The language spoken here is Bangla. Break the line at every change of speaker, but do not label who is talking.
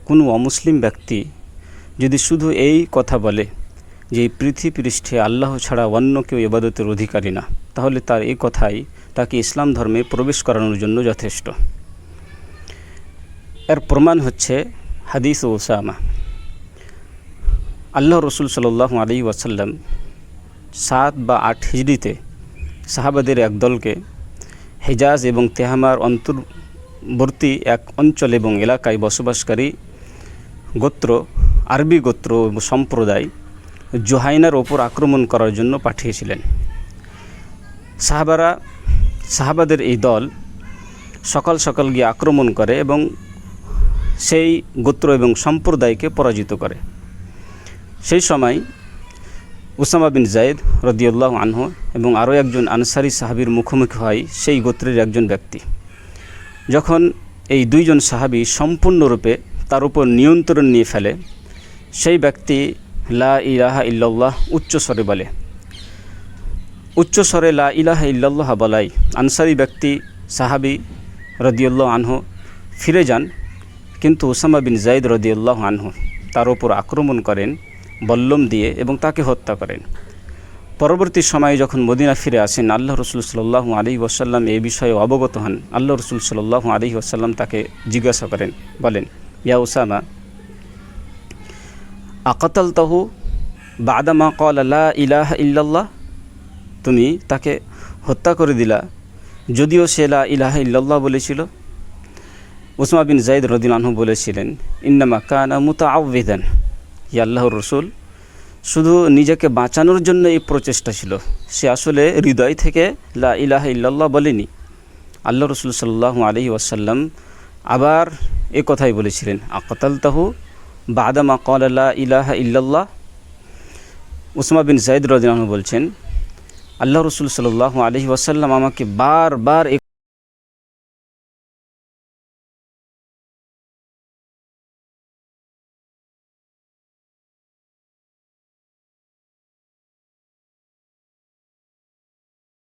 কোনো অমুসলিম ব্যক্তি যদি শুধু এই কথা বলে যে এই পৃথিবীপৃষ্ঠে আল্লাহ ছাড়া অন্য কেউ ইবাদতের অধিকারী না, তাহলে তার এই কথাই তাকে ইসলাম ধর্মে প্রবেশ করানোর জন্য যথেষ্ট। এর প্রমাণ হচ্ছে হাদিস ও উসামা। আল্লাহ রসুল সাল্লাল্লাহু আলাইহি ওয়াসাল্লাম 7 বা 8 হিজরিতে সাহাবাদের এক দলকে হিজাজ এবং তেহামার অন্তর্বর্তী এক অঞ্চল এবং এলাকায় বসবাসকারী গোত্র, আরবি গোত্র সম্প্রদায় জুহাইনার ওপর আক্রমণ করার জন্য পাঠিয়েছিলেন। সাহাবাদের এই দল সকাল সকাল গিয়ে আক্রমণ করে এবং সেই গোত্র এবং সম্প্রদায়কে পরাজিত করে। সেই সময় উসামা বিন যায়েদ রাদিয়াল্লাহু আনহু এবং আরও একজন আনসারী সাহাবীর মুখোমুখি হয় সেই গোত্রের একজন ব্যক্তি। যখন এই দুইজন সাহাবী সম্পূর্ণরূপে তার উপর নিয়ন্ত্রণ নিয়ে ফেলে, সেই ব্যক্তি লা ইলাহা ইল্লাল্লাহ উচ্চস্বরে বলে। উচ্চস্বরে লা ইলাহা ইল্লাল্লাহ বলাই আনসারী ব্যক্তি সাহাবী রাদিয়াল্লাহু আনহু ফিরে যান, কিন্তু উসামা বিন যায়েদ রাদিয়াল্লাহু আনহু তার উপর আক্রমণ করেন বল্লম দিয়ে এবং তাকে হত্যা করেন। পরবর্তী সময়ে যখন মদিনা ফিরে আসেন, আল্লাহ রসুল সাল্লাল্লাহু আলাইহি ওয়াসাল্লাম এই বিষয়ে অবগত হন। আল্লাহ রসুল সাল্লাল্লাহু আলাইহি ওয়াসাল্লাম তাকে জিজ্ঞাসা করেন, বলেন, ইয়া উসামা, আকাতালতাহু বাদা মা ক্বালা লা ইলাহা ইল্লাল্লাহ, তুমি তাকে হত্যা করে দিলা যদিও সে লা ইলাহা ইল্লাল্লাহ বলেছিল। উসামা বিন যায়েদ রাদিয়াল্লাহু আনহু বলেছিলেন, ইন্নামা কানা মুতাআউযিদান, ইয়া আল্লাহর রসুল, শুধু নিজেকে বাঁচানোর জন্য এই প্রচেষ্টা ছিল, সে আসলে হৃদয় থেকে লা ইলাহা ইল্লাল্লাহ বলেনি। আল্লাহ রসুল সাল্লাল্লাহু আলাইহি ওয়াসাল্লাম আবার এ কথাই বলেছিলেন, আকাতালতাহু বাদা মা ক্বালা লা ইলাহা ইল্লাল্লাহ। উসামা বিন যায়েদ রাদিয়াল্লাহু আনহু বলছেন, আল্লাহ রসুল সাল্লাল্লাহু আলাইহি ওয়াসাল্লাম আমাকে বারবার